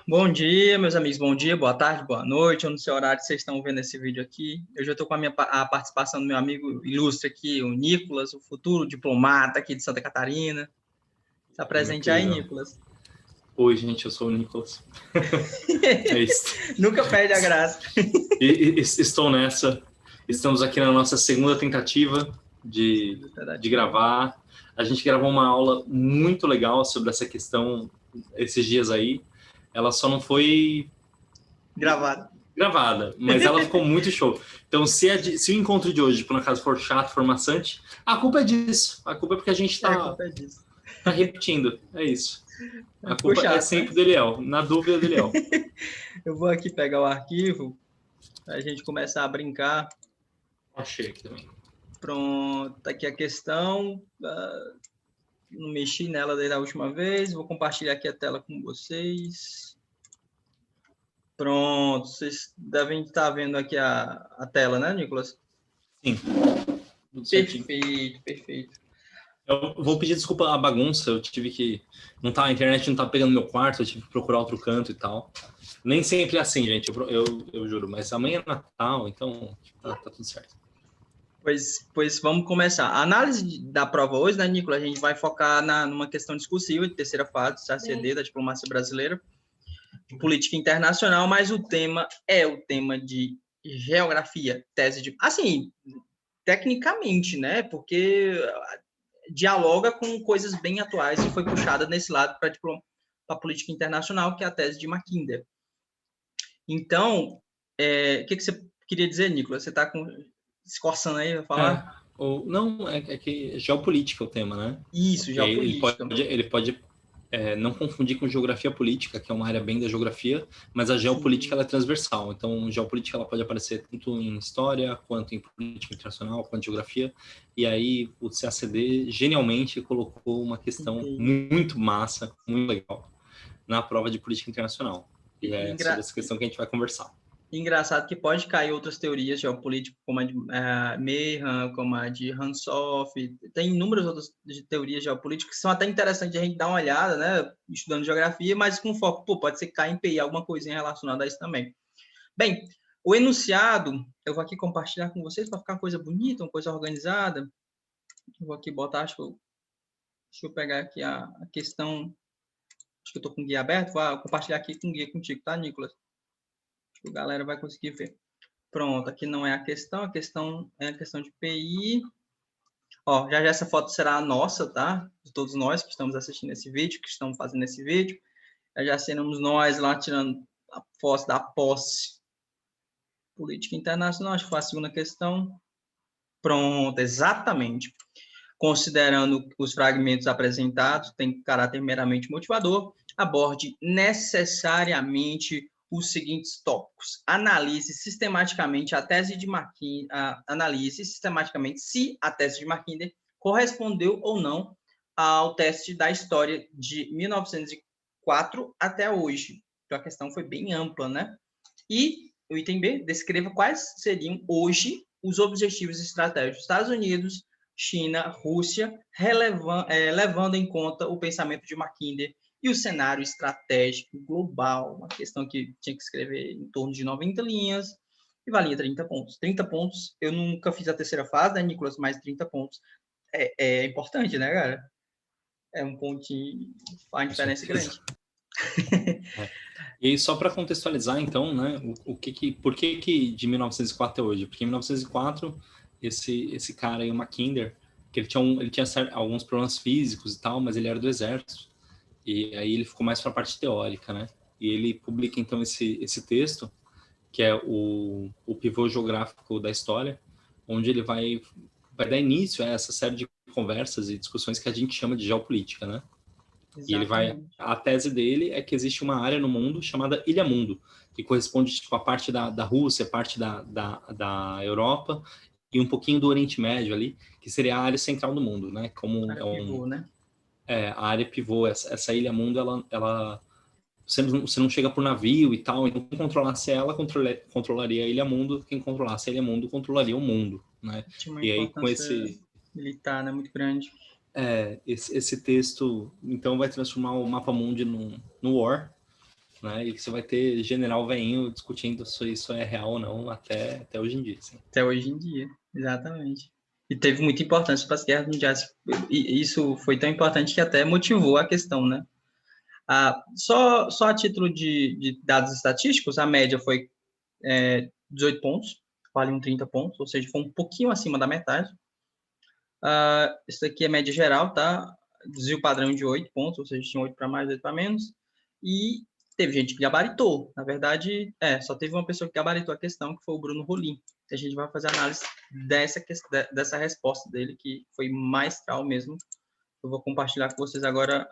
Bom dia, meus amigos. Bom dia, boa tarde, boa noite. Eu não sei o horário que vocês estão vendo esse vídeo aqui. Eu já estou com a participação do meu amigo ilustre aqui, o Nicolas, o futuro diplomata aqui de Santa Catarina. Está E meu presente aí, querido. Nicolas? Oi, gente, eu sou o Nicolas. É isso. Nunca perde a graça. Estou nessa. Estamos aqui na nossa segunda tentativa de gravar. A gente gravou uma aula muito legal sobre essa questão esses dias aí. Ela só não foi gravada, mas ela ficou muito show. Então, se o encontro de hoje, por um acaso, for chato, for maçante, a culpa é disso. A culpa é porque a gente está repetindo. É isso. A culpa é sempre do Eliel. Na dúvida do Eliel. Eu vou aqui pegar o arquivo para a gente começar a brincar. Achei aqui também. Pronto, tá aqui a questão. Não mexi nela desde a última vez. Vou compartilhar aqui a tela com vocês. Pronto, vocês devem estar vendo aqui a tela, né, Nicolas? Sim. Perfeito. Eu vou pedir desculpa a bagunça, eu tive que... a internet não tá pegando no meu quarto, eu tive que procurar outro canto e tal. Nem sempre é assim, gente, eu juro, mas amanhã é Natal, então tá tudo certo. Pois vamos começar. A análise da prova hoje, né, Nicolas? A gente vai focar numa questão discursiva de terceira fase, CACD, da diplomacia brasileira, de política internacional, mas o tema é o tema de geografia, tese de... Assim, tecnicamente, né? Porque dialoga com coisas bem atuais e foi puxada nesse lado para a política internacional, que é a tese de Mackinder. Então, o que você queria dizer, Nicolas? Você está se coçando aí para falar? Não, é que geopolítica é o tema, né? Isso, geopolítica. Ele pode não confundir com geografia política, que é uma área bem da geografia, mas a geopolítica ela é transversal. Então, geopolítica ela pode aparecer tanto em história, quanto em política internacional, quanto em geografia. E aí, o CACD genialmente colocou uma questão muito massa, muito legal, na prova de política internacional. E é sobre essa questão que a gente vai conversar. Engraçado que pode cair outras teorias geopolíticas, como a de Meehan, como a de Hansoff. Tem inúmeras outras teorias geopolíticas que são até interessantes de a gente dar uma olhada, né, estudando geografia, mas com foco, pode ser que caia em PI, alguma coisinha relacionada a isso também. Bem, o enunciado, eu vou aqui compartilhar com vocês para ficar uma coisa bonita, uma coisa organizada. Eu vou aqui botar, deixa eu pegar aqui a questão, acho que eu estou com o guia aberto, vou compartilhar aqui com o guia contigo, tá, Nicolas? A galera vai conseguir ver. Pronto, aqui não é a questão é a questão de PI. Ó, já essa foto será a nossa, tá? De todos nós que estamos assistindo esse vídeo, que estamos fazendo esse vídeo. Já seremos nós lá tirando a foto da posse. Política internacional, acho que foi a segunda questão. Pronto, exatamente. Considerando os fragmentos apresentados, tem caráter meramente motivador, aborde necessariamente os seguintes tópicos. Analise sistematicamente a tese de Mackinder, analise sistematicamente se a tese de Mackinder correspondeu ou não ao teste da história de 1904 até hoje. Então, a questão foi bem ampla, né? E o item B, descreva quais seriam hoje os objetivos estratégicos dos Estados Unidos, China, Rússia, levando em conta o pensamento de Mackinder e o cenário estratégico global, uma questão que tinha que escrever em torno de 90 linhas e valia 30 pontos. 30 pontos, eu nunca fiz a terceira fase, né, Nicolas, mas 30 pontos é importante, né, cara? É um pontinho, faz diferença grande. E aí, só para contextualizar, então, né, por que de 1904 até hoje? Porque em 1904, esse cara aí, o Mackinder, que ele tinha alguns problemas físicos e tal, mas ele era do exército. E aí ele ficou mais para a parte teórica, né? E ele publica, então, esse texto, que é o pivô geográfico da história, onde ele vai dar início a essa série de conversas e discussões que a gente chama de geopolítica, né? Exatamente. E a tese dele é que existe uma área no mundo chamada Ilha Mundo, que corresponde tipo, a parte da Rússia, parte da Europa e um pouquinho do Oriente Médio ali, que seria a área central do mundo, né? Como a área pivô, né? A área pivô, essa Ilha Mundo, ela você não chega por navio e tal, então quem controlasse ela controlaria a Ilha Mundo, quem controlasse a Ilha Mundo controlaria o mundo, né? E aí com esse militar, né, muito grande. Esse texto, então, vai transformar o Mapa Mundi no War. né? E que você vai ter general veinho discutindo se isso é real ou não até hoje em dia. Assim. Até hoje em dia, exatamente. E teve muita importância para as guerras mundiais. E isso foi tão importante que até motivou a questão, né? Só a título de dados estatísticos, a média foi 18 pontos, valiam 30 pontos, ou seja, foi um pouquinho acima da metade. Isso aqui é média geral, tá? Desvio padrão de 8 pontos, ou seja, tinha 8 para mais, 8 para menos. E teve gente que gabaritou. Na verdade, só teve uma pessoa que gabaritou a questão, que foi o Bruno Rolim. A gente vai fazer análise dessa resposta dele, que foi maestral mesmo. Eu vou compartilhar com vocês agora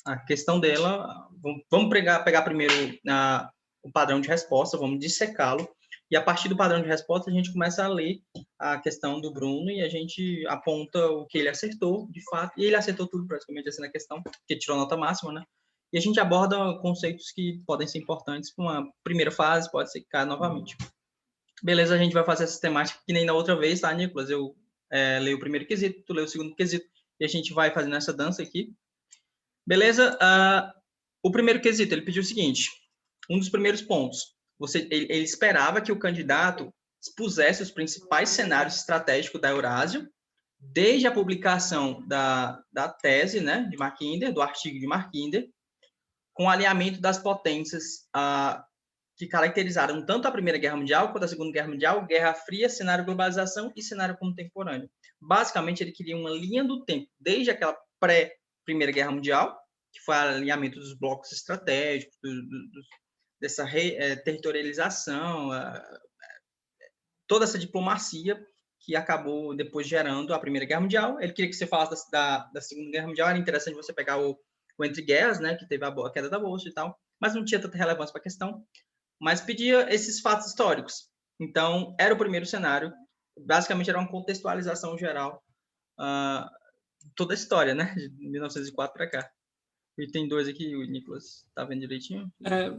a questão dela. Vamos pegar primeiro o padrão de resposta, vamos dissecá-lo. E a partir do padrão de resposta, a gente começa a ler a questão do Bruno e a gente aponta o que ele acertou, de fato. E ele acertou tudo praticamente assim na questão, porque tirou nota máxima, né? E a gente aborda conceitos que podem ser importantes para uma primeira fase, pode ser que caia novamente. Beleza, a gente vai fazer essa temática que nem na outra vez, tá, Nicolas? Eu leio o primeiro quesito, tu lê o segundo quesito, e a gente vai fazendo essa dança aqui. Beleza? O primeiro quesito, ele pediu o seguinte, um dos primeiros pontos, ele esperava que o candidato expusesse os principais cenários estratégicos da Eurásia, desde a publicação da tese, né, de Mackinder, do artigo de Mackinder, com alinhamento das potências que caracterizaram tanto a Primeira Guerra Mundial quanto a Segunda Guerra Mundial, Guerra Fria, cenário globalização e cenário contemporâneo. Basicamente, ele queria uma linha do tempo, desde aquela pré-Primeira Guerra Mundial, que foi o alinhamento dos blocos estratégicos, dessa territorialização, toda essa diplomacia que acabou depois gerando a Primeira Guerra Mundial. Ele queria que você falasse da Segunda Guerra Mundial, era interessante você pegar o Entre Guerras, né, que teve a queda da Bolsa e tal, mas não tinha tanta relevância para a questão, mas pedia esses fatos históricos. Então, era o primeiro cenário, basicamente era uma contextualização geral, toda a história, né, de 1904 para cá. E tem dois aqui, o Nicolas tá vendo direitinho?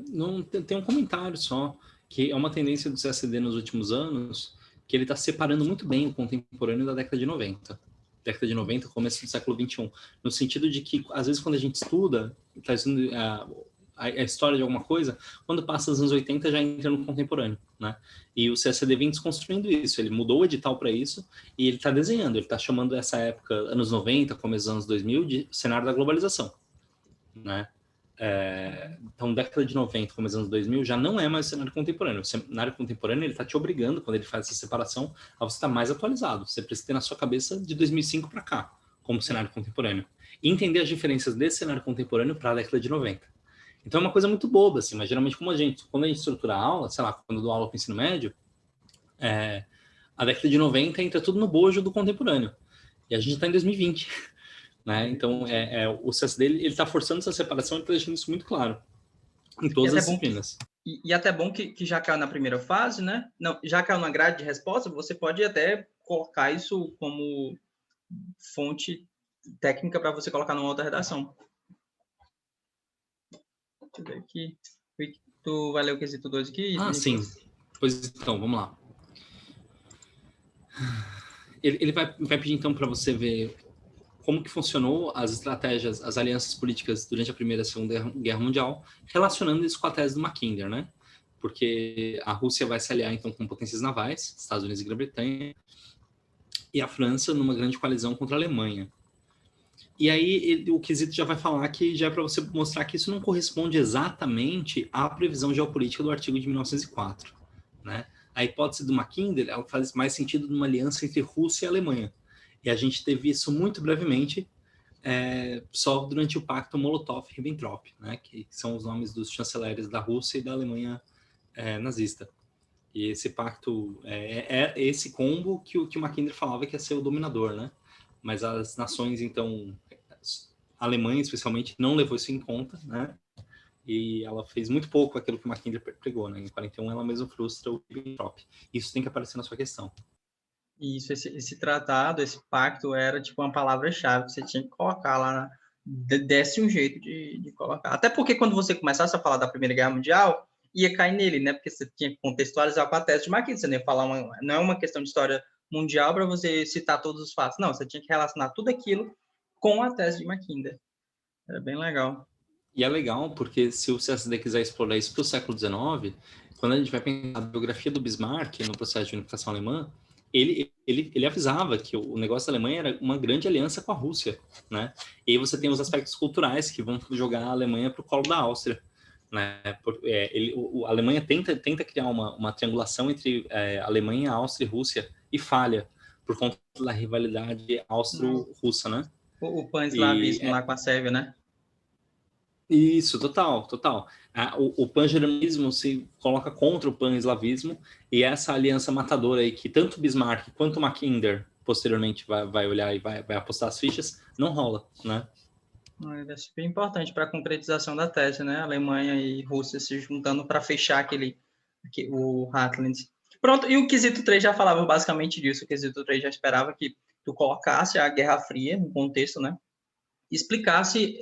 Não, tem um comentário só, que é uma tendência do CSD nos últimos anos, que ele está separando muito bem o contemporâneo da década de 90. Década de 90, começo do século 21. No sentido de que, às vezes, quando a gente estuda, está estudando a história de alguma coisa, quando passa os anos 80 já entra no contemporâneo, né? E o CSD vem desconstruindo isso, ele mudou o edital para isso e ele está desenhando, ele está chamando essa época, anos 90, começo dos anos 2000, de cenário da globalização, né? Então, década de 90, começo dos anos 2000, já não é mais cenário contemporâneo. O cenário contemporâneo, ele está te obrigando, quando ele faz essa separação, a você estar mais atualizado. Você precisa ter na sua cabeça de 2005 para cá, como cenário contemporâneo. E entender as diferenças desse cenário contemporâneo para a década de 90. Então, é uma coisa muito boba, assim, mas geralmente, quando a gente estrutura a aula, sei lá, quando eu dou aula para o ensino médio, a década de 90 entra tudo no bojo do contemporâneo. E a gente está em 2020. Né? Então, o CSD ele está forçando essa separação e está deixando isso muito claro em todas as disciplinas. E até bom que já caiu na primeira fase, né? Não, já caiu na grade de resposta, você pode até colocar isso como fonte técnica para você colocar numa outra redação. Deixa eu ver aqui. Tu vai ler o quesito 2 aqui? Sim. Pois então, vamos lá. Ele vai pedir, então, para você ver como que funcionou as estratégias, as alianças políticas durante a Primeira e a Segunda Guerra Mundial, relacionando isso com a tese do Mackinder, né? Porque a Rússia vai se aliar, então, com potências navais, Estados Unidos e Grã-Bretanha, e a França numa grande coalizão contra a Alemanha. E aí o quesito já vai falar que já é para você mostrar que isso não corresponde exatamente à previsão geopolítica do artigo de 1904, né? A hipótese do Mackinder, ela faz mais sentido numa aliança entre Rússia e Alemanha. E a gente teve isso muito brevemente só durante o pacto Molotov-Ribbentrop, né, que são os nomes dos chanceleres da Rússia e da Alemanha nazista. E esse pacto é esse combo que o Mackinder falava que ia ser o dominador, né? Mas as nações, então, a Alemanha especialmente, não levou isso em conta, né? E ela fez muito pouco aquilo que o Mackinder pregou, né? Em 41 ela mesmo frustra o Ribbentrop. Isso tem que aparecer na sua questão. Isso, esse tratado, esse pacto era tipo uma palavra-chave que você tinha que colocar lá, desse um jeito de colocar. Até porque quando você começasse a falar da Primeira Guerra Mundial, ia cair nele, né? Porque você tinha que contextualizar com a tese de Mackinder, você nem falar não é uma questão de história mundial para você citar todos os fatos, não, você tinha que relacionar tudo aquilo com a tese de Mackinder. Era bem legal. E é legal, porque se o CSD quiser explorar isso para o século XIX, quando a gente vai pensar a biografia do Bismarck no processo de unificação alemã, ele avisava que o negócio da Alemanha era uma grande aliança com a Rússia, né? E aí você tem os aspectos culturais que vão jogar a Alemanha para o colo da Áustria, né? A Alemanha tenta criar uma triangulação entre Alemanha, Áustria e Rússia e falha por conta da rivalidade austro-russa, né? O E pan-eslavismo lá com a Sérvia, né? isso, total, total. O pan-germanismo se coloca contra o pan-eslavismo e essa aliança matadora aí que tanto Bismarck quanto Mackinder posteriormente vai olhar e vai apostar as fichas, não rola, né? É super importante para a concretização da tese, né? Alemanha e Rússia se juntando para fechar o Heartland. Pronto, e o quesito 3 já falava basicamente disso. O quesito 3 já esperava que tu colocasse a Guerra Fria no contexto, né? E explicasse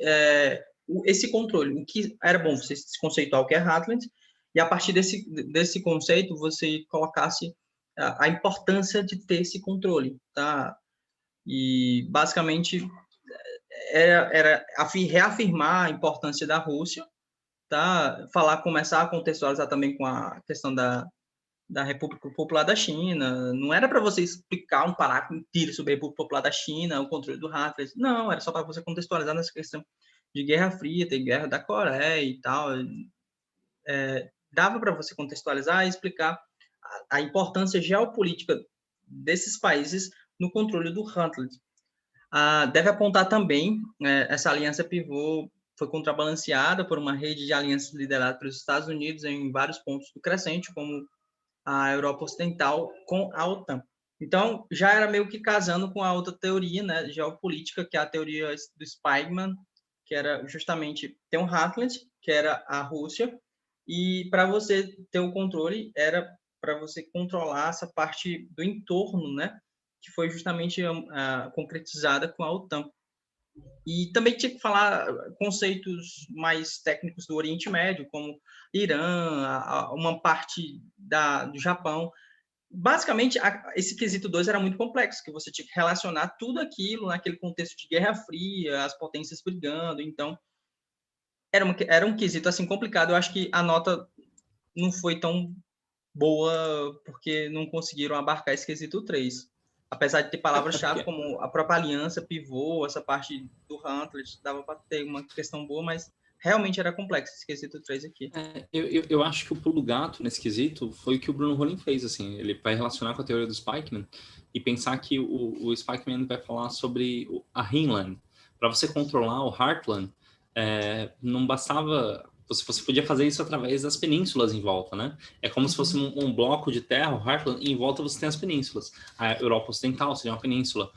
esse controle. O que era bom você conceituar o que é Heartland e a partir desse conceito você colocasse a importância de ter esse controle, tá? E basicamente era reafirmar a importância da Rússia, tá? Começar a contextualizar também com a questão da República Popular da China. Não era para você explicar um parágrafo inteiro sobre a República Popular da China, o controle do Hitler. Não, era só para você contextualizar nessa questão de Guerra Fria, tem Guerra da Coreia e tal. Dava para você contextualizar e explicar a importância geopolítica desses países no controle do Hitler. Deve apontar também, essa aliança pivô foi contrabalanceada por uma rede de alianças liderada pelos Estados Unidos em vários pontos do crescente, como a Europa Ocidental com a OTAN. Então, já era meio que casando com a outra teoria, né, geopolítica, que é a teoria do Spiegelman, que era justamente ter um Heartland, que era a Rússia, e para você ter o controle, era para você controlar essa parte do entorno, né, que foi justamente concretizada com a OTAN. E também tinha que falar conceitos mais técnicos do Oriente Médio, como Irã, uma parte do Japão. Basicamente, esse quesito 2 era muito complexo, que você tinha que relacionar tudo aquilo naquele contexto de Guerra Fria, as potências brigando. Então, era um quesito assim complicado. Eu acho que a nota não foi tão boa porque não conseguiram abarcar esse quesito 3. Apesar de ter palavras-chave como a própria aliança, pivô, essa parte do Hunter, dava para ter uma questão boa, mas realmente era complexo esse quesito 3 aqui. Eu acho que o pulo do gato nesse quesito foi o que o Bruno Rollin fez, assim, ele vai relacionar com a teoria do Spikeman e pensar que o Spikeman vai falar sobre a Rhineland. Para você controlar o Heartland, não bastava... Você podia fazer isso através das penínsulas em volta, né? É como se fosse um bloco de terra, o Heartland, e em volta você tem as penínsulas. A Europa Ocidental seria uma península.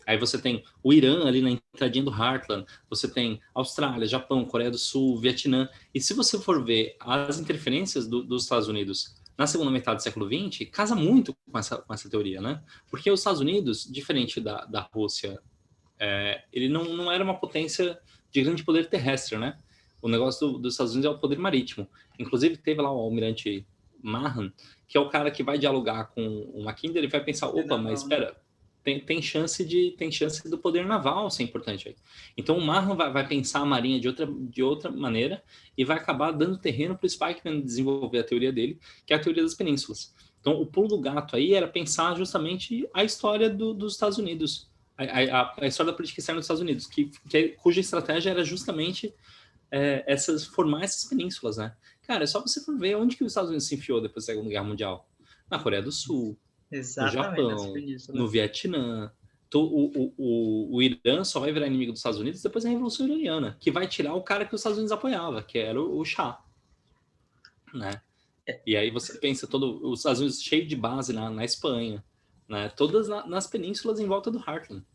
Aí você tem o Irã ali na entradinha do Heartland, você tem Austrália, Japão, Coreia do Sul, Vietnã. E se você for ver as interferências dos Estados Unidos na segunda metade do século XX, casa muito com essa teoria, né? Porque os Estados Unidos, diferente da Rússia, ele não era uma potência de grande poder terrestre, né? O negócio dos Estados Unidos é o poder marítimo. Inclusive, teve lá o almirante Mahan, que é o cara que vai dialogar com o Mackinder e vai pensar, opa, mas espera, tem chance do poder naval ser importante aí. Então, o Mahan vai pensar a marinha de outra maneira e vai acabar dando terreno para o Spikeman desenvolver a teoria dele, que é a teoria das penínsulas. Então, o pulo do gato aí era pensar justamente a história dos Estados Unidos, a história da política externa dos Estados Unidos, cuja estratégia era justamente formar essas penínsulas, né? Cara, é só você for ver onde que os Estados Unidos se enfiou depois da Segunda Guerra Mundial. Na Coreia do Sul, no Japão, no Vietnã. O Irã só vai virar inimigo dos Estados Unidos depois da Revolução Iraniana, que vai tirar o cara que os Estados Unidos apoiava, que era o Shah, né? E aí você pensa os Estados Unidos cheio de base na Espanha, né? Todas nas penínsulas em volta do Heartland.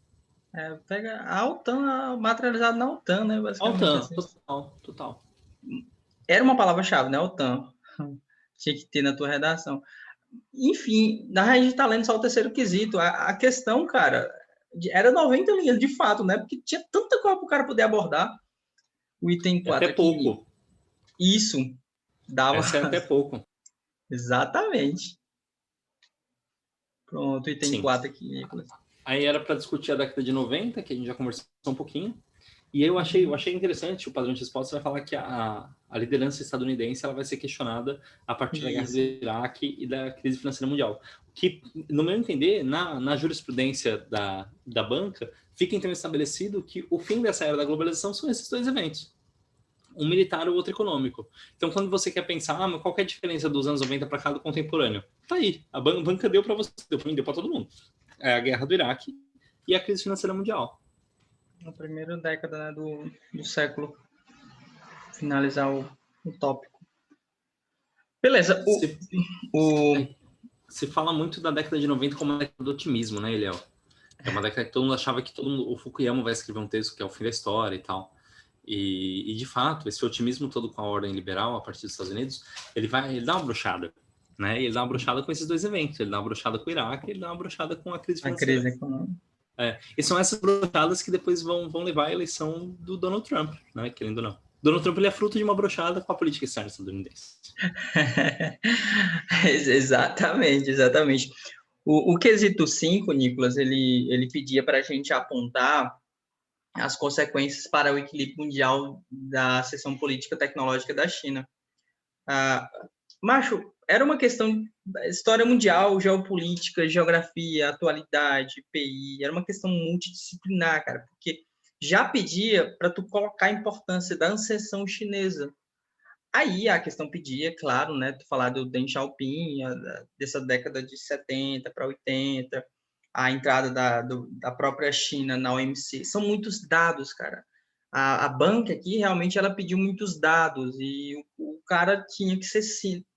Pega a OTAN, materializado na OTAN, né? Basicamente. OTAN, Assim. total. Era uma palavra-chave, né? OTAN. Tinha que ter na tua redação. Enfim, a gente tá lendo só o terceiro quesito. A questão, cara, era 90 linhas, de fato, né? Porque tinha tanta coisa para o cara poder abordar. O item 4 até aqui. Pouco. Isso. Dava. Essa é até pouco. Exatamente. Pronto, item 4 aqui, Nicolas. Aí era para discutir a década de 90, que a gente já conversou um pouquinho. E eu achei interessante, o padrão de resposta vai falar que a liderança estadunidense ela vai ser questionada a partir da guerra do Isso. Iraque e da crise financeira mundial. Que, no meu entender, na jurisprudência da banca, fica então estabelecido que o fim dessa era da globalização são esses dois eventos. Um militar ou outro econômico. Então, quando você quer pensar, mas qual que é a diferença dos anos 90 para cá do contemporâneo? Tá aí, a banca deu para você, deu para mim, deu para todo mundo. É a guerra do Iraque e a crise financeira mundial. Na primeira década, né, do século. Finalizar o tópico. Beleza. Se, O... se fala muito da década de 90 como a década do otimismo, né, Eliel? É uma década que todo mundo achava que o Fukuyama vai escrever um texto que é o fim da história e tal. E de fato, esse otimismo todo com a ordem liberal a partir dos Estados Unidos, ele dá uma brochada, né? Ele dá uma brochada com esses dois eventos. Ele dá uma brochada com o Iraque, ele dá uma brochada com a crise A financeira. crise econômica. E são essas brochadas que depois vão levar à eleição do Donald Trump, né? Querendo ou não. Donald Trump ele é fruto de uma brochada com a política externa estadunidense. Exatamente, exatamente. O quesito 5, Nicolas, ele pedia para a gente apontar as consequências para o equilíbrio mundial da seção política tecnológica da China. Macho, era uma questão da história mundial, geopolítica, geografia, atualidade, PI, era uma questão multidisciplinar, cara, porque já pedia para tu colocar a importância da ascensão chinesa. Aí a questão pedia, claro, né, tu falar do Deng Xiaoping, dessa década de 70 para 80, a entrada da própria China na OMC. São muitos dados, cara. A banca aqui, realmente, ela pediu muitos dados e o cara tinha que ser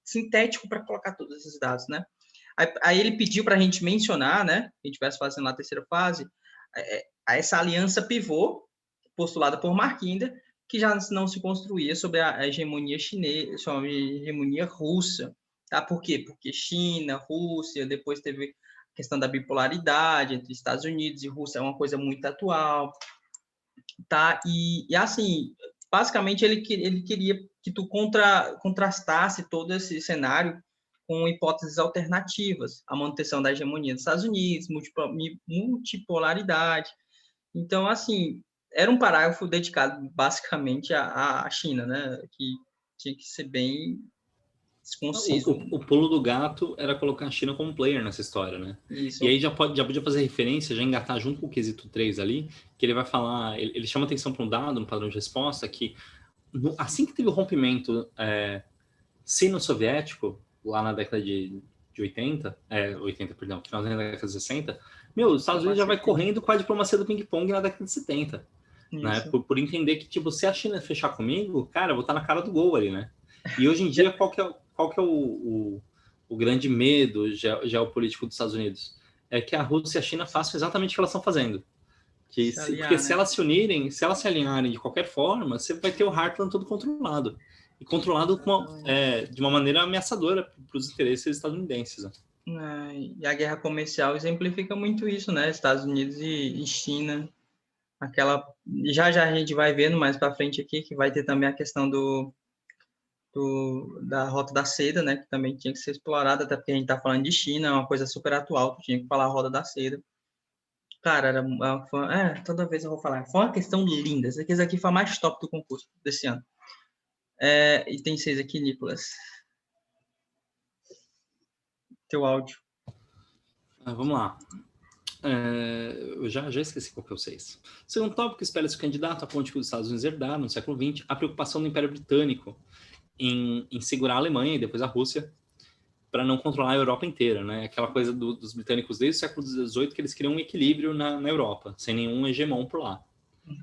sintético para colocar todos esses dados, né? Aí ele pediu para a gente mencionar, né, a gente vai fazendo lá a terceira fase, essa aliança pivô postulada por Mackinder, que já não se construía sobre a hegemonia chinesa, sobre a hegemonia russa. Tá? Por quê? Porque China, Rússia, depois teve a questão da bipolaridade entre Estados Unidos e Rússia, é uma coisa muito atual. Tá? E assim, basicamente ele queria que tu contrastasse todo esse cenário com hipóteses alternativas, a manutenção da hegemonia dos Estados Unidos, multipolaridade. Então, assim, era um parágrafo dedicado basicamente à China, né? Que tinha que ser bem conciso. O pulo do gato era colocar a China como player nessa história, né? Isso. E aí já podia fazer referência, já engatar junto com o quesito 3 ali, que ele vai falar, ele chama atenção para um dado, um padrão de resposta, que assim que teve o rompimento sino-soviético, lá na década de 80, perdão, final da década de 60, os Estados Unidos já vai correndo com a diplomacia do ping-pong na década de 70. Né? Por entender que, tipo, se a China fechar comigo, cara, eu vou estar na cara do gol ali, né? E hoje em dia, qual que é o grande medo geopolítico dos Estados Unidos? É que a Rússia e a China façam exatamente o que elas estão fazendo. Porque se elas se unirem, se elas se alinharem de qualquer forma, você vai ter o Heartland todo controlado. E controlado de uma maneira ameaçadora para os interesses estadunidenses. Né? E a guerra comercial exemplifica muito isso, né? Estados Unidos e China. Já a gente vai vendo mais para frente aqui que vai ter também a questão da Rota da Seda, né, que também tinha que ser explorada, até porque a gente está falando de China, é uma coisa super atual, tinha que falar a Rota da Seda. Cara, toda vez eu vou falar, foi uma questão linda, essa aqui foi a mais top do concurso desse ano. E tem 6 aqui, Nicolas. Teu áudio. Vamos lá. Eu já esqueci qual que é o 6. Segundo tópico, espera-se o candidato aponte que os Estados Unidos herdaram no século XX a preocupação do Império Britânico em segurar a Alemanha e depois a Rússia para não controlar a Europa inteira, né? Aquela coisa dos britânicos desde o século XVIII que eles queriam um equilíbrio na Europa, sem nenhum hegemon por lá.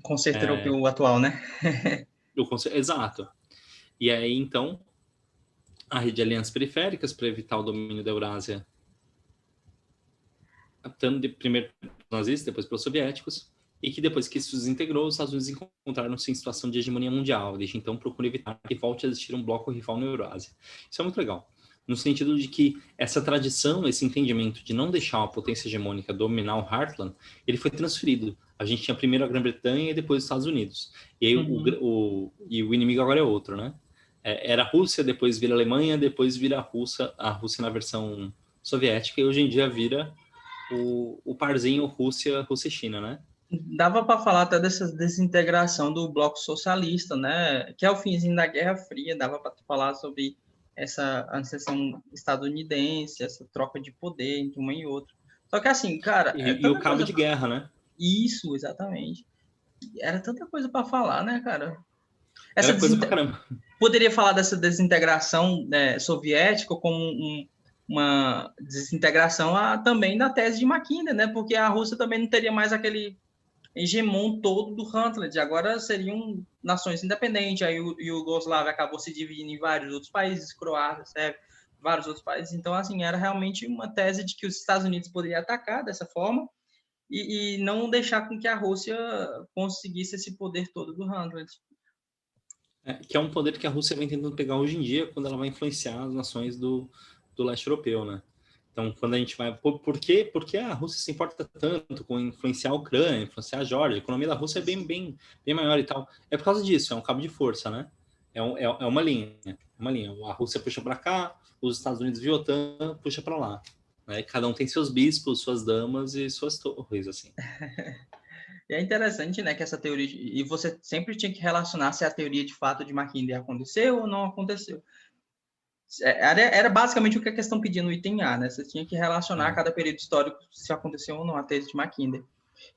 Conceito europeu atual, né? Exato. E aí, então, a rede de alianças periféricas para evitar o domínio da Eurásia, primeiro pelos nazistas, depois pelos soviéticos, e que depois que isso se desintegrou, os Estados Unidos encontraram-se em situação de hegemonia mundial. Desde então, procuram evitar que volte a existir um bloco rival na Eurásia. Isso é muito legal. No sentido de que essa tradição, esse entendimento de não deixar uma potência hegemônica dominar o Heartland, ele foi transferido. A gente tinha primeiro a Grã-Bretanha e depois os Estados Unidos. E aí o inimigo agora é outro, né? Era a Rússia, depois vira a Alemanha, depois vira a Rússia na versão soviética, e hoje em dia vira o parzinho Rússia e China, né? Dava para falar até dessa desintegração do bloco socialista, né? Que é o finzinho da Guerra Fria, dava para falar sobre essa anseção estadunidense, essa troca de poder entre uma e outra. Só que assim, cara, é E o tanta cabo coisa. de guerra, né? Isso, exatamente. Era tanta coisa para falar, né, cara? Essa Era coisa pra desinte... caramba. Poderia falar dessa desintegração, né, soviética como uma desintegração também da tese de Mackinder, né? Porque a Rússia também não teria mais aquele hegemon todo do Huntland. Agora seriam nações independentes. Aí o Iugoslávia acabou se dividindo em vários outros países, Croácia, Sérvia, vários outros países. Então, assim, era realmente uma tese de que os Estados Unidos poderiam atacar dessa forma e não deixar com que a Rússia conseguisse esse poder todo do Huntland. Que é um poder que a Rússia vem tentando pegar hoje em dia quando ela vai influenciar as nações do leste europeu, né? Então, quando a gente vai... Por que a Rússia se importa tanto com influenciar a Ucrânia, influenciar a Geórgia? A economia da Rússia é bem maior e tal. É por causa disso, é um cabo de força, né? É uma linha. É uma linha. A Rússia puxa para cá, os Estados Unidos via OTAN, puxa para lá. Né? Cada um tem seus bispos, suas damas e suas torres, assim. E é interessante, né, que essa teoria... E você sempre tinha que relacionar se a teoria de fato de Mackinder aconteceu ou não aconteceu. Era basicamente o que a questão pedia no item A, né? Você tinha que relacionar cada período histórico se aconteceu ou não a tese de Mackinder.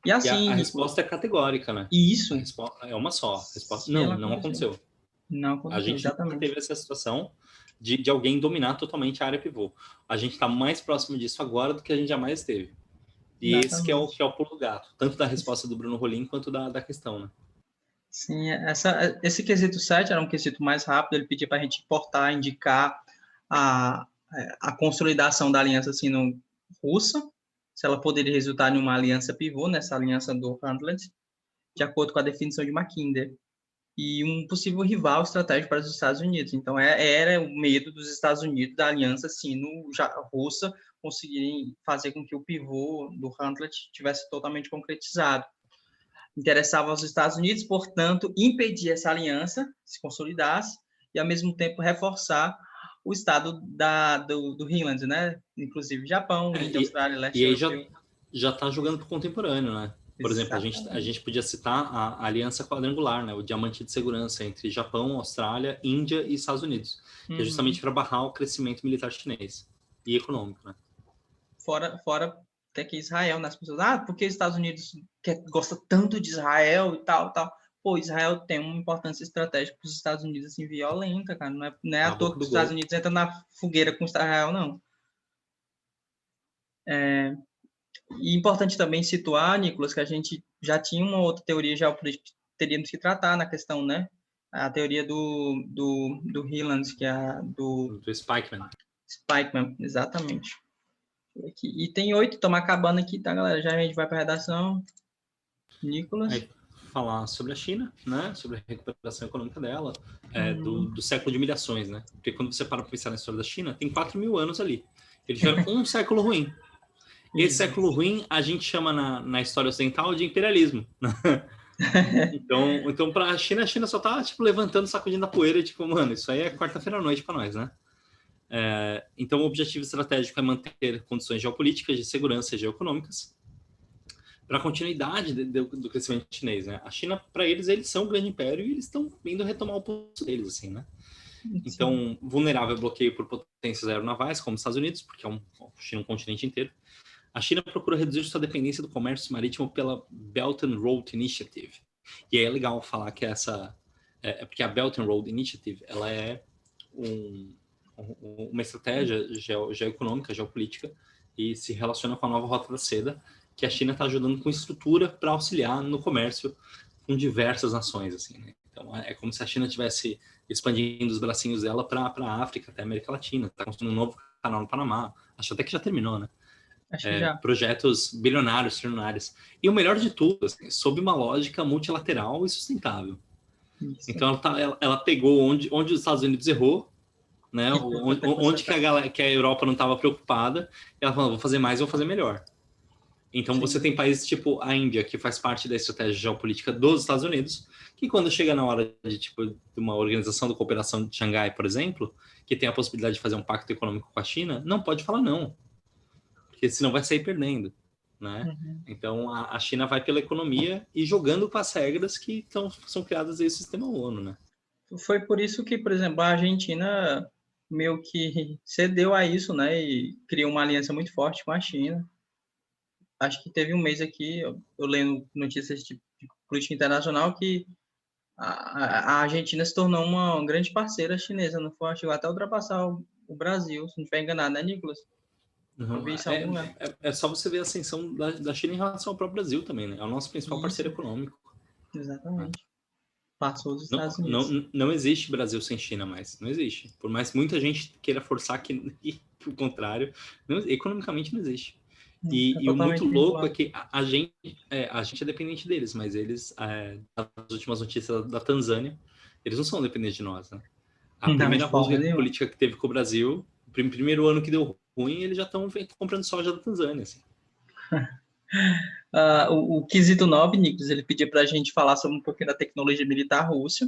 E E assim, a Nicolas, resposta é categórica, né? A isso, resposta é uma só. A resposta, se ela não aconteceu. aconteceu. Não A aconteceu, gente nunca exatamente. teve essa situação de alguém dominar totalmente a área pivô. A gente está mais próximo disso agora do que a gente jamais teve. E esse Exatamente. que é o pulo do gato, tanto da resposta do Bruno Rolim quanto da questão, né? Sim, esse quesito 7 era um quesito mais rápido, ele pedia para a gente importar, indicar a, a consolidação da aliança sino-russa, se ela poderia resultar em uma aliança pivô, nessa aliança do Huntland, de acordo com a definição de Mackinder, e um possível rival estratégico para os Estados Unidos. Então, era o medo dos Estados Unidos da aliança sino-russa conseguirem fazer com que o pivô do Huntland tivesse totalmente concretizado. Interessava aos Estados Unidos, portanto, impedir essa aliança se consolidasse e, ao mesmo tempo, reforçar o estado do Greenland, né? Inclusive Japão, Índia, Austrália, leste E aí europeu. já está jogando para o contemporâneo, né? Por exemplo, a Exatamente. gente podia citar a aliança quadrangular, né? O diamante de segurança entre Japão, Austrália, Índia e Estados Unidos, que é justamente para barrar o crescimento militar chinês e econômico, né? Fora até que Israel, né? As pessoas, porque os Estados Unidos gosta tanto de Israel e tal, tal. Pô, Israel tem uma importância estratégica para os Estados Unidos, assim, violenta, cara. Não é à A toa boca que do os Estados gol. Unidos entram na fogueira com Israel, não. E importante também situar, Nicolas, que a gente já tinha uma outra teoria geopolítica que teríamos que tratar na questão, né? A teoria do Hieland, que é a do Do Spikeman. Spikeman, exatamente. Aqui. E tem 8, estamos acabando aqui, tá, galera? Já a gente vai para a redação. Nicolas. Aí, falar sobre a China, né? Sobre a recuperação econômica dela, Uhum. do século de humilhações, né? Porque quando você para pensar na história da China, tem 4.000 anos ali. Eles tiveram um século ruim. Esse Isso. século ruim a gente chama na história ocidental de imperialismo. Então para a China só tá tipo levantando, sacudindo a poeira, tipo, mano, isso aí é quarta-feira à noite para nós, né? Então o objetivo estratégico é manter condições geopolíticas, de segurança e geoeconômicas para a continuidade do crescimento chinês, né? A China, para eles são um grande império e eles estão vindo retomar o posto deles, assim, né? Sim. Então, vulnerável a bloqueio por potências aeronavais, como os Estados Unidos, porque China é um continente inteiro. A China procura reduzir sua dependência do comércio marítimo pela Belt and Road Initiative. E aí é legal falar que porque a Belt and Road Initiative, ela é uma estratégia geoeconômica, geopolítica, e se relaciona com a nova Rota da Seda, que a China está ajudando com estrutura para auxiliar no comércio com diversas nações, assim, né? Então é como se a China estivesse expandindo os bracinhos dela para a África, até a América Latina, está construindo um novo canal no Panamá, acho até que já terminou, né? Acho que já. Projetos bilionários, trilionários. E o melhor de tudo, assim, sob uma lógica multilateral e sustentável. Isso. Então ela pegou onde os Estados Unidos errou, né? Foi para Onde consertar. que a Europa não estava preocupada, ela falou, vou fazer mais, vou fazer melhor. Então você Sim. tem países tipo a Índia, que faz parte da estratégia geopolítica dos Estados Unidos, que quando chega na hora de uma organização da cooperação de Xangai, por exemplo, que tem a possibilidade de fazer um pacto econômico com a China, não pode falar não, porque senão vai sair perdendo. né? Então, a China vai pela economia e jogando com as regras que são criadas aí no sistema ONU, né? Foi por isso que, por exemplo, a Argentina meio que cedeu a isso, né? E criou uma aliança muito forte com a China. Acho que teve um mês aqui, eu lendo notícias de política internacional, que a Argentina se tornou uma grande parceira chinesa, não foi? Chegou até a ultrapassar o Brasil, se não estiver enganado, né, Nicolas? Eu vi isso em algum lugar. É só você ver a ascensão da China em relação ao próprio Brasil também, né? É o nosso principal parceiro econômico. Exatamente. Passou os Não, Estados Unidos. não existe Brasil sem China mais. Não existe. Por mais que muita gente queira forçar que, o contrário, economicamente não existe. E o muito louco é que a gente é dependente deles, mas eles, as últimas notícias da Tanzânia, eles não são dependentes de nós, né? A primeira rusga política que teve com o Brasil, o primeiro ano que deu ruim, eles já estão comprando soja da Tanzânia, assim. O quesito 9, Nicolas, ele pediu para a gente falar sobre um pouquinho da tecnologia militar russa.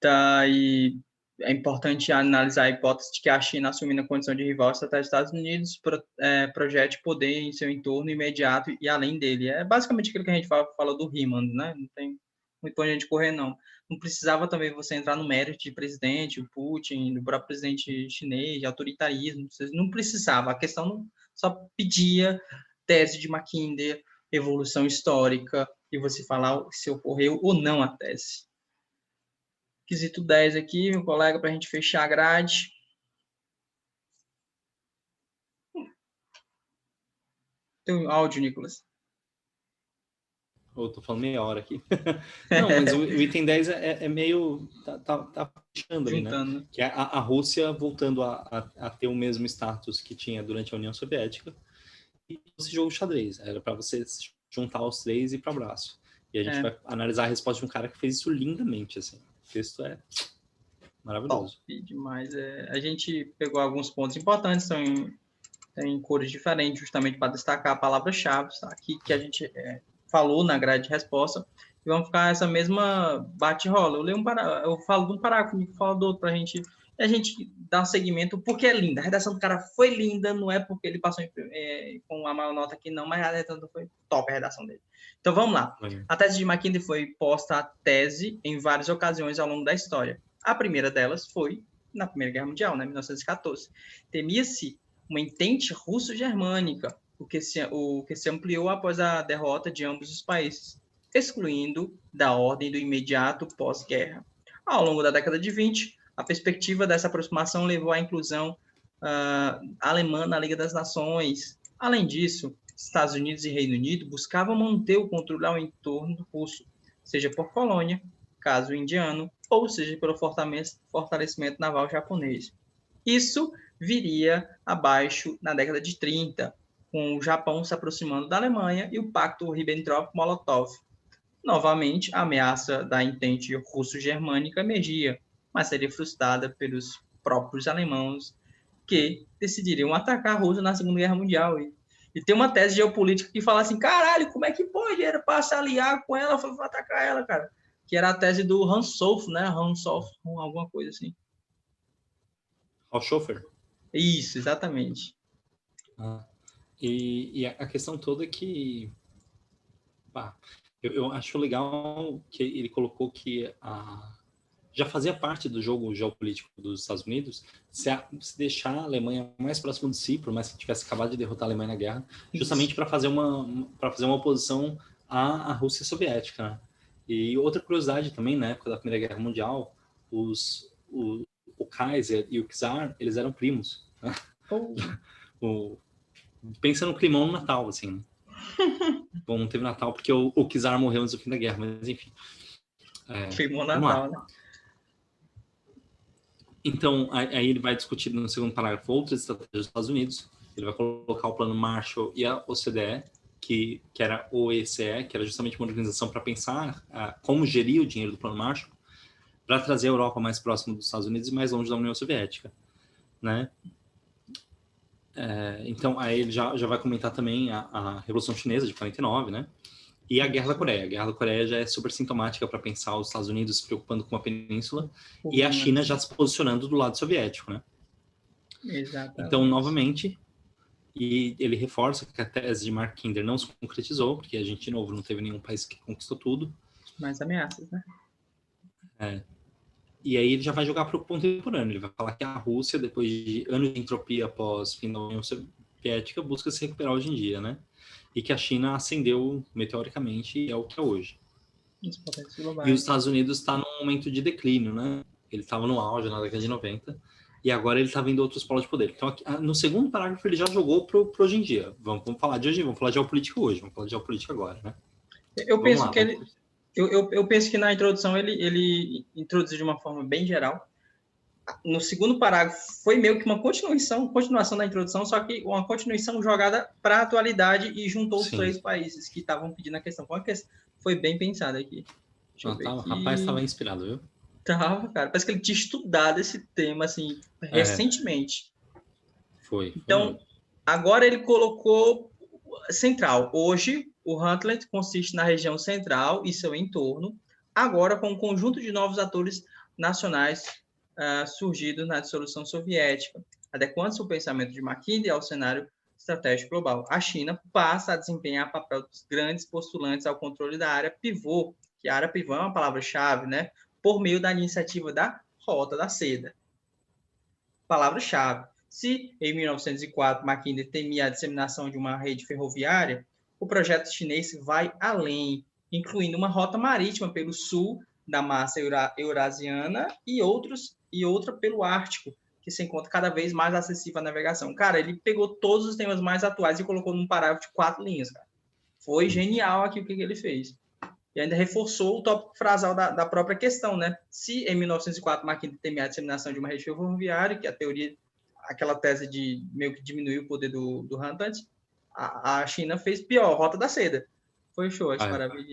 Tá, e é importante analisar a hipótese de que a China, assumindo a condição de rival estratégico dos Estados Unidos, projete poder em seu entorno imediato e além dele. É basicamente aquilo que a gente fala do Riemann, né? Não tem muito pra onde a gente correr, não. Não precisava também você entrar no mérito de presidente, o Putin, do próprio presidente chinês, de autoritarismo. Não precisava. A questão só pedia tese de Mackinder, evolução histórica, e você falar se ocorreu ou não a tese. Quesito 10 aqui, meu colega, para a gente fechar a grade. Tem áudio, Nicolas. Eu tô falando meia hora aqui. Não, mas o item 10 é meio... Tá fechando aí, né? Que é a Rússia voltando a ter o mesmo status que tinha durante a União Soviética. E esse jogo xadrez. Era para você juntar os três e ir para o abraço. E a gente vai analisar a resposta de um cara que fez isso lindamente, assim. O texto é maravilhoso. Top demais. A gente pegou alguns pontos importantes, são em cores diferentes, justamente para destacar a palavra-chave, tá? Aqui que a gente falou na grade de resposta, e vamos ficar essa mesma bate-rola. Eu falo de um parágrafo, o fala do outro, para a gente dar um segmento, porque é linda. A redação do cara foi linda, não é porque ele passou com a maior nota aqui, não, mas a redação foi top, a redação dele. Então, vamos lá. A tese de Mackinder foi posta a tese em várias ocasiões ao longo da história. A primeira delas foi na Primeira Guerra Mundial, né, 1914. Temia-se uma entente russo-germânica, o que se ampliou após a derrota de ambos os países, excluindo da ordem do imediato pós-guerra. Ao longo da década de 20, a perspectiva dessa aproximação levou à inclusão alemã na Liga das Nações. Além disso, Estados Unidos e Reino Unido buscavam manter o controle ao entorno russo, seja por colônia, caso indiano, ou seja pelo fortalecimento naval japonês. Isso viria abaixo na década de 30, com o Japão se aproximando da Alemanha e o pacto Ribbentrop-Molotov. Novamente, a ameaça da entente russo-germânica emergia, mas seria frustrada pelos próprios alemães, que decidiriam atacar a Rússia na Segunda Guerra Mundial. E tem uma tese geopolítica que fala assim, caralho, como é que pode? Era para se aliar com ela, foi atacar ela, cara. Que era a tese do Hans Solf, né? Hans Solf, alguma coisa assim. Haushofer? Isso, exatamente. E a questão toda é que eu acho legal que ele colocou que já fazia parte do jogo geopolítico dos Estados Unidos se deixar a Alemanha mais próxima de si, por mais que tivesse acabado de derrotar a Alemanha na guerra, justamente para fazer uma oposição à Rússia soviética, né? E outra curiosidade também, na época da Primeira Guerra Mundial, o Kaiser e o Czar, eles eram primos, né? Pensa no climão no Natal, assim, né? Bom, não teve Natal porque o Czar morreu antes do fim da guerra, mas enfim. Climão Natal, né? Então, aí ele vai discutir no segundo parágrafo outras estratégias dos Estados Unidos. Ele vai colocar o plano Marshall e a OCDE, que era o OECE, que era justamente uma organização para pensar como gerir o dinheiro do plano Marshall, para trazer a Europa mais próxima dos Estados Unidos e mais longe da União Soviética, né? Então, aí ele já vai comentar também a Revolução Chinesa de 49, né? E a Guerra da Coreia. A Guerra da Coreia já é super sintomática para pensar os Estados Unidos se preocupando com a península e a China já se posicionando do lado soviético, né? Exatamente. Então, novamente, E ele reforça que a tese de Mark Kinder não se concretizou, porque a gente, de novo, não teve nenhum país que conquistou tudo. Mais ameaças, né? E aí ele já vai jogar para o contemporâneo. Ele vai falar que a Rússia, depois de anos de entropia após fim da União Soviética, busca se recuperar hoje em dia, né? E que a China ascendeu meteoricamente e é o que é hoje. E os Estados Unidos está num momento de declínio, né? Ele estava no auge na década de 90 e agora ele está vendo outros polos de poder. Então, aqui, no segundo parágrafo, ele já jogou para hoje em dia. Vamos falar de hoje, vamos falar de geopolítica hoje, vamos falar de geopolítica agora, né? Eu penso que ele... Eu penso que na introdução ele introduziu de uma forma bem geral. No segundo parágrafo foi meio que uma continuação da introdução, só que uma continuação jogada para a atualidade e juntou os três países que estavam pedindo a questão. Foi bem pensado aqui. Rapaz, estava inspirado, viu? Tava, cara. Parece que ele tinha estudado esse tema, assim, recentemente. Foi. Então, agora ele colocou central. Hoje, o Huntland consiste na região central e seu entorno, agora com um conjunto de novos atores nacionais surgidos na dissolução soviética, adequando-se o pensamento de Mackinder ao cenário estratégico global. A China passa a desempenhar o papel dos grandes postulantes ao controle da área pivô, que a área pivô é uma palavra-chave, né? Por meio da iniciativa da Rota da Seda. Palavra-chave. Se, em 1904, Mackinder temia a disseminação de uma rede ferroviária, o projeto chinês vai além, incluindo uma rota marítima pelo sul da massa eurasiana e outra pelo Ártico, que se encontra cada vez mais acessível à navegação. Cara, ele pegou todos os temas mais atuais e colocou num parágrafo de 4 linhas, cara. Foi genial aqui o que ele fez. E ainda reforçou o tópico frasal da própria questão, né? Se em 1904 Mackinder temia a disseminação de uma rede ferroviária, que a teoria, aquela tese de meio que diminuir o poder do Huntland, a China fez pior, Rota da Seda. Foi show esse parágrafo.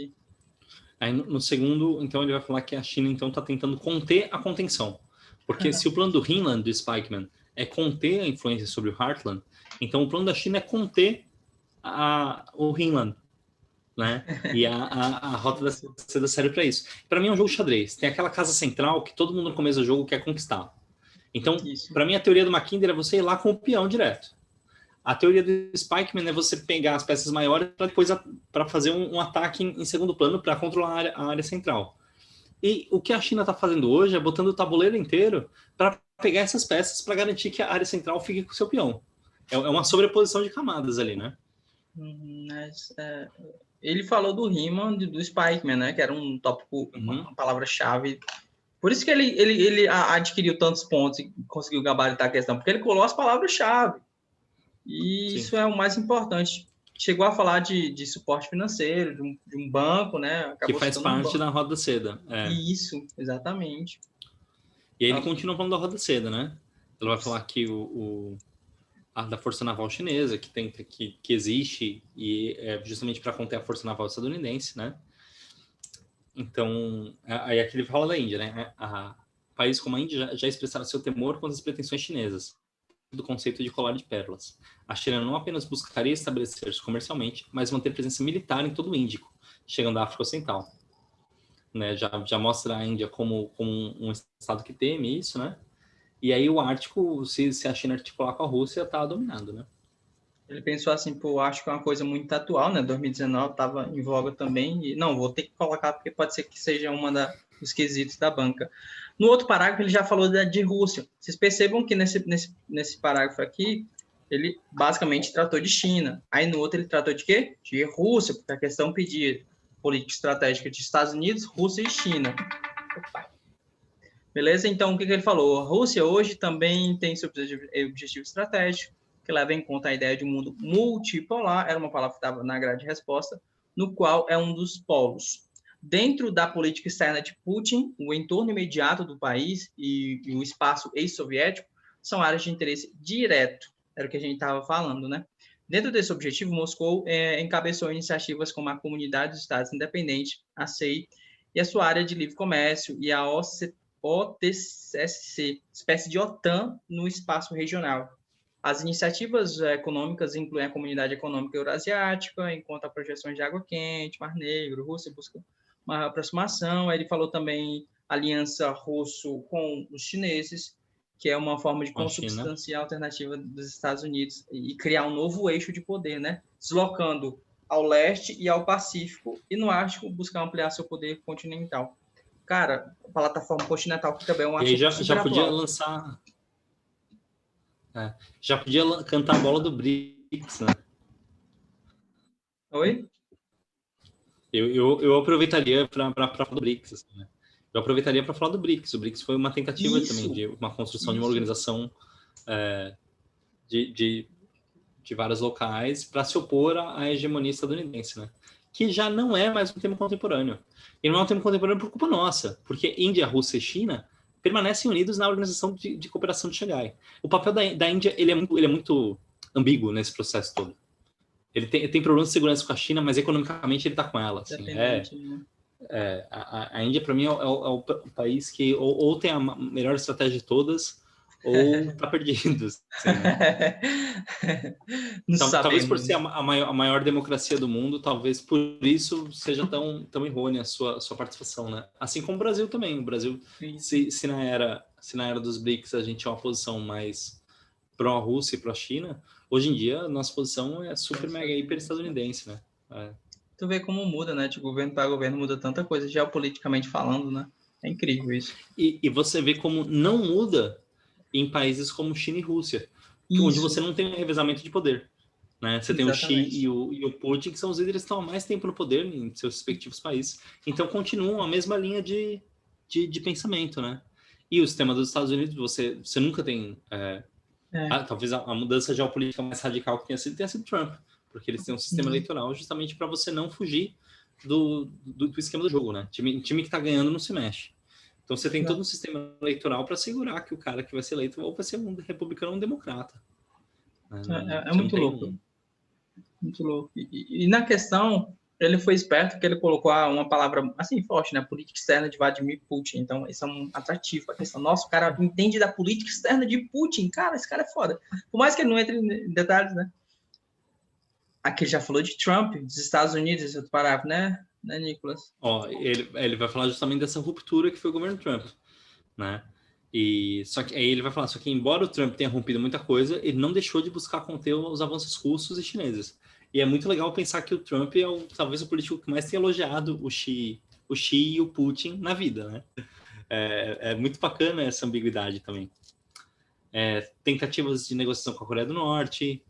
Aí no segundo, então ele vai falar que a China então está tentando conter a contenção. Porque se o plano do Heinlein, do Spikeman, é conter a influência sobre o Heartland, então o plano da China é conter o Heinlein. Né? E a Rota da Seda serve para isso. Para mim é um jogo xadrez. Tem aquela casa central que todo mundo no começo do jogo quer conquistar. Então, para mim, a teoria do Mackinder é você ir lá com o peão direto. A teoria do Spikeman é você pegar as peças maiores para depois para fazer um ataque em segundo plano para controlar a área central. E o que a China está fazendo hoje é botando o tabuleiro inteiro para pegar essas peças para garantir que a área central fique com o seu peão. É uma sobreposição de camadas ali, né? Ele falou do Riemann, do Spikeman, né? Que era um tópico, uma palavra-chave. Por isso que ele adquiriu tantos pontos e conseguiu gabaritar a questão, porque ele colou as palavras-chave. E isso é o mais importante. Chegou a falar de suporte financeiro, de um banco, né? Acabou que faz parte da Roda da Seda. Isso, exatamente. E aí ele continua falando da Roda da Seda, né? Ele vai falar que da Força Naval Chinesa, que existe, e é justamente para conter a Força Naval estadunidense, né? Então, aí aqui ele fala da Índia, né? Países como a Índia já expressaram seu temor contra as pretensões chinesas do conceito de colar de pérolas. A China não apenas buscaria estabelecer-se comercialmente, mas manter presença militar em todo o Índico, chegando à África Ocidental. Né? Já mostra a Índia como um estado que teme isso, né? E aí o Ártico, se a China articular com a Rússia, está dominado, né? Ele pensou assim, pô, acho que é uma coisa muito atual, né? 2019 estava em voga também, e não, vou ter que colocar porque pode ser que seja dos quesitos da banca. No outro parágrafo, ele já falou de Rússia. Vocês percebam que nesse parágrafo aqui, ele basicamente tratou de China. Aí no outro ele tratou de quê? De Rússia, porque a questão pedia política estratégica de Estados Unidos, Rússia e China. Opa. Beleza? Então, o que ele falou? A Rússia hoje também tem seu objetivo estratégico, que leva em conta a ideia de um mundo multipolar, era uma palavra que estava na grade de resposta, no qual é um dos polos. Dentro da política externa de Putin, o entorno imediato do país e o espaço ex-soviético são áreas de interesse direto, era o que a gente estava falando, né? Dentro desse objetivo, Moscou encabeçou iniciativas como a Comunidade dos Estados Independentes, a CEI, e a sua área de livre comércio e a OTSC, espécie de OTAN no espaço regional. As iniciativas econômicas incluem a Comunidade Econômica Eurasiática, enquanto a projeções de água quente, Mar Negro, Rússia busca uma aproximação. Ele falou também aliança russo com os chineses que é uma forma de Com a China. consubstanciar alternativa dos Estados Unidos e criar um novo eixo de poder, né? Deslocando ao leste e ao Pacífico e no Ártico buscar ampliar seu poder continental. Cara, a plataforma continental que também é um E aí assunto já super podia atual. lançar... já podia cantar a bola do BRICS, né? Oi? Eu aproveitaria para falar do BRICS, assim, né? Eu aproveitaria para falar do BRICS. O BRICS foi uma tentativa também de uma construção de uma organização de vários locais para se opor à hegemonia estadunidense, né? Que já não é mais um tema contemporâneo. E não é um tema contemporâneo por culpa nossa, porque Índia, Rússia e China permanecem unidos na Organização de Cooperação de Xangai. O papel da Índia ele é muito ambíguo nesse processo todo. Ele tem problemas de segurança com a China, mas economicamente ele está com ela. Assim, Dependente, né? A Índia, para mim, é o país que ou tem a melhor estratégia de todas, ou está perdido. Assim, né? Não Talvez por sabemos. ser a maior democracia do mundo, talvez por isso seja tão errônea a sua participação, né? Assim como o Brasil também. O Brasil, se na era dos BRICS a gente tinha uma posição mais pró-Rússia e pró-China, hoje em dia a nossa posição é super mega hiper estadunidense, né? Tu vê como muda, né? De governo para governo muda tanta coisa, geopoliticamente falando, né? É incrível isso. E você vê como não muda em países como China e Rússia, onde você não tem um revezamento de poder. Né? Você tem o Xi e o Putin, que são os líderes que estão há mais tempo no poder em seus respectivos países. Então, continuam a mesma linha de pensamento. Né? E o sistema dos Estados Unidos, você nunca tem... talvez a mudança geopolítica mais radical que tenha sido Trump, porque eles têm um sistema eleitoral justamente para você não fugir do esquema do jogo. Né? Time que está ganhando não se mexe. Então, você tem todo um sistema eleitoral para assegurar que o cara que vai ser eleito ou vai ser um republicano ou um democrata. É muito louco. Muito louco. E na questão, ele foi esperto que ele colocou uma palavra assim forte, né? Política externa de Vladimir Putin. Então, isso é um atrativo. A questão, nossa, o cara entende da política externa de Putin. Cara, esse cara é foda. Por mais que ele não entre em detalhes, né? Aqui ele já falou de Trump, dos Estados Unidos, esse outro parágrafo, né, Nicolas? Ele vai falar justamente dessa ruptura que foi o governo Trump, né? E só que aí ele vai falar, só que embora o Trump tenha rompido muita coisa, ele não deixou de buscar conter os avanços russos e chineses. E é muito legal pensar que o Trump é talvez o político que mais tem elogiado o Xi e o Putin na vida, né? É muito bacana essa ambiguidade também. Tentativas de negociação com a Coreia do Norte,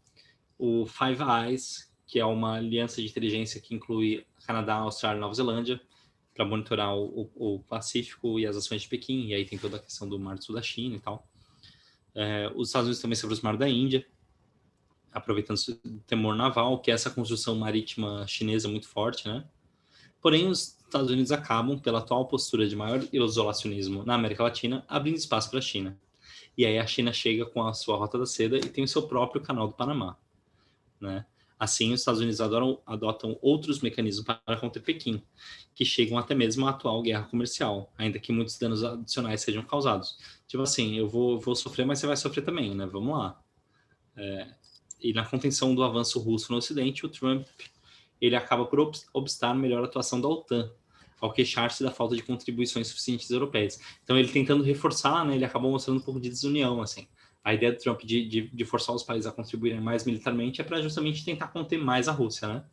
o Five Eyes, que é uma aliança de inteligência que inclui Canadá, Austrália e Nova Zelândia, para monitorar o Pacífico e as ações de Pequim, e aí tem toda a questão do Mar do Sul da China e tal. Os Estados Unidos também se aproximaram da Índia, aproveitando o temor naval, que é essa construção marítima chinesa muito forte, né? Porém, os Estados Unidos acabam, pela atual postura de maior isolacionismo na América Latina, abrindo espaço para a China. E aí a China chega com a sua Rota da Seda e tem o seu próprio Canal do Panamá, né? Assim, os Estados Unidos adotam outros mecanismos para conter Pequim, que chegam até mesmo à atual guerra comercial, ainda que muitos danos adicionais sejam causados. Tipo assim, eu vou sofrer, mas você vai sofrer também, né? Vamos lá. E na contenção do avanço russo no Ocidente, o Trump ele acaba por obstar a melhor atuação da OTAN, ao queixar-se da falta de contribuições suficientes europeias. Então, ele tentando reforçar, né, ele acabou mostrando um pouco de desunião, assim. A ideia do Trump de forçar os países a contribuírem mais militarmente é para justamente tentar conter mais a Rússia, né?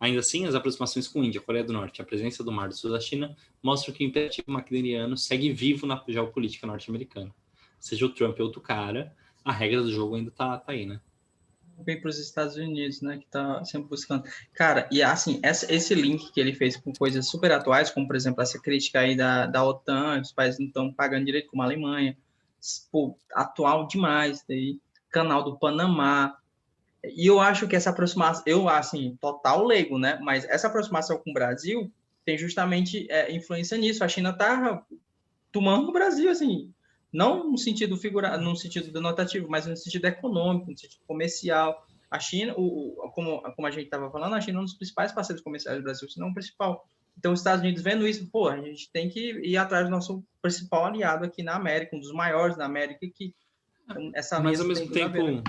Ainda assim, as aproximações com a Índia, Coreia do Norte e a presença do Mar do Sul da China mostram que o imperativo maquineiriano segue vivo na geopolítica norte-americana. Seja o Trump ou outro cara, a regra do jogo ainda tá aí, né? Bem para os Estados Unidos, né, que tá sempre buscando. Cara, e assim, esse link que ele fez com coisas super atuais, como, por exemplo, essa crítica aí da OTAN, os países não estão pagando direito, como a Alemanha, pô, atual demais, daí, canal do Panamá, e eu acho que essa aproximação, eu, assim, total leigo, né, mas essa aproximação com o Brasil tem justamente influência nisso, a China tá tomando o Brasil, assim, não no sentido figurado, no sentido denotativo, mas no sentido econômico, no sentido comercial. A China, como a gente estava falando, a China é um dos principais parceiros comerciais do Brasil, se não o principal. Então, os Estados Unidos vendo isso, pô, a gente tem que ir atrás do nosso principal aliado aqui na América, um dos maiores na América, que essa mas ao aliança mesmo tempo,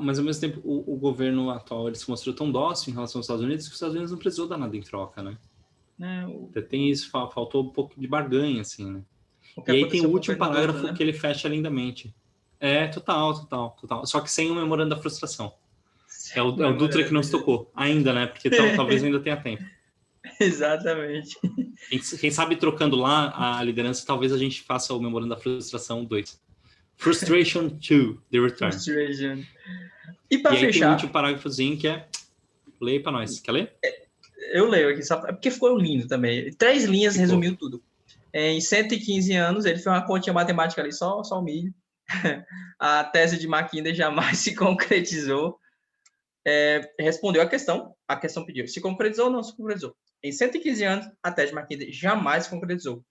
mas ao mesmo tempo o governo atual ele se mostrou tão dócil em relação aos Estados Unidos que os Estados Unidos não precisou dar nada em troca, né? Tem isso, faltou um pouco de barganha, assim, né? E aí tem o aconteceu com último Fernando parágrafo Doutor, né? que ele fecha lindamente. É, total. Só que sem o memorando da frustração. É o Dutra que não se tocou ainda, né? Porque talvez ainda tenha tempo. Exatamente. Quem sabe trocando lá a liderança, talvez a gente faça o memorando da frustração 2. Frustration 2, The Return. Frustration. E para E aí tem o último fechar, parágrafozinho que é... Leia para nós. Quer ler? eu leio aqui, só porque ficou lindo também. 3 linhas Ficou. resumiu tudo. Em 115 anos, ele fez uma continha matemática ali, só o milho. A tese de Mackinder jamais se concretizou. Respondeu a questão pediu, se concretizou ou não se concretizou. Em 115 anos, a tese de Mackinder jamais se concretizou.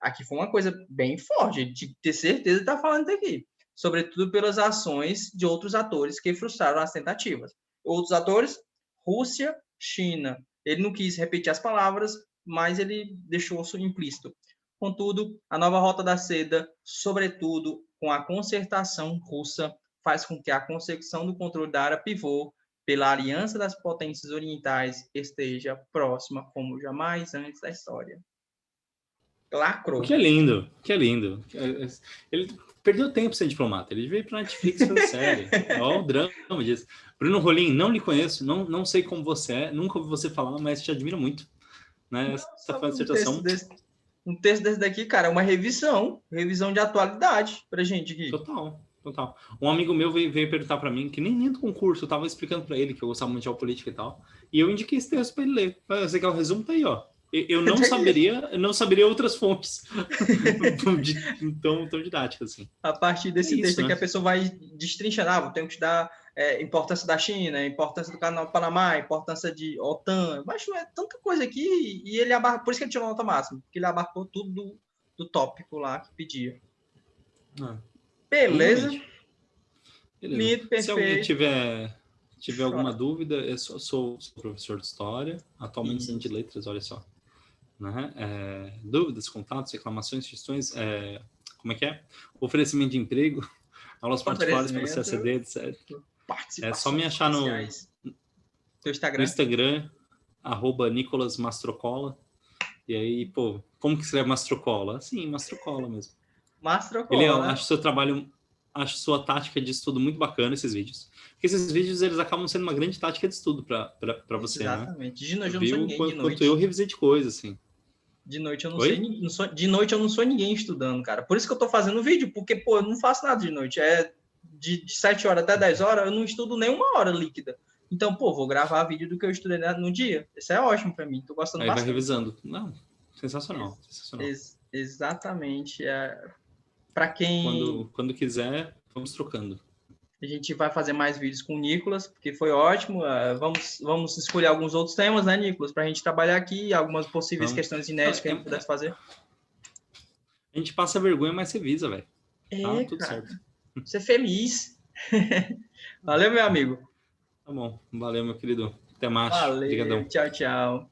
Aqui foi uma coisa bem forte, de ter certeza de estar falando isso aqui. Sobretudo pelas ações de outros atores que frustraram as tentativas. Outros atores, Rússia, China. Ele não quis repetir as palavras, mas ele deixou isso implícito. Contudo, a nova Rota da Seda, sobretudo com a concertação russa, faz com que a consecução do controle da área pivô pela aliança das potências orientais esteja próxima como jamais antes da história. Lacrou. Que é lindo. Ele perdeu tempo sem diplomata. Ele veio para Netflix fazer série. Olha o drama disso. Bruno Rolim, não lhe conheço, não sei como você é, nunca ouvi você falar, mas te admiro muito. Né? Essa foi a dissertação. Um texto desse daqui, cara, é uma revisão de atualidade pra gente aqui. Total. Um amigo meu veio perguntar para mim, que nem do concurso, eu tava explicando para ele que eu gostava muito de geopolítica e tal, e eu indiquei esse texto para ele ler. Você quer o resumo? Tá aí, ó. Eu não saberia outras fontes tão didáticas assim. A partir desse texto né? que a pessoa vai destrinchando, vou ter que te dar importância da China, importância do canal do Panamá, importância de OTAN, mas é tanta coisa aqui, e ele abarcou, por isso que ele tirou nota máxima, porque ele abarcou tudo do tópico lá que pedia. Beleza? Lindo, perfeito. Se alguém tiver alguma dúvida, eu sou professor de História, atualmente estudante de Letras, olha só. Né? Dúvidas, contatos, reclamações, sugestões, como é que é? Oferecimento de emprego, aulas particulares para você aceder, etc. É só me achar no Instagram, @NicolasMastrocola. E aí, pô, como que escreve Mastrocola? Sim, Mastrocola mesmo. Mastrocola. Acho seu trabalho, acho sua tática de estudo muito bacana, esses vídeos. Porque esses vídeos, eles acabam sendo uma grande tática de estudo para você, exatamente. Né? De noite eu não sou ninguém, de noite. Quanto eu revisei de coisa, assim. De noite eu de noite eu não sou ninguém estudando, cara. Por isso que eu tô fazendo vídeo, porque, pô, eu não faço nada de noite. De 7 horas até 10 horas, eu não estudo nem uma hora líquida. Então, pô, vou gravar vídeo do que eu estudei no dia. Isso é ótimo para mim, tô gostando bastante. Aí vai revisando. Não, sensacional. Exatamente. Para quem... Quando quiser, vamos trocando. A gente vai fazer mais vídeos com o Nicolas, porque foi ótimo. Vamos escolher alguns outros temas, né, Nicolas? Para a gente trabalhar aqui, algumas possíveis questões inéditas que a gente pudesse fazer. A gente passa vergonha, mas revisa, velho. Tudo cara, certo. Ser feliz. Valeu, meu amigo. Tá bom. Valeu, meu querido. Até mais. Valeu. Obrigadão. Tchau, tchau.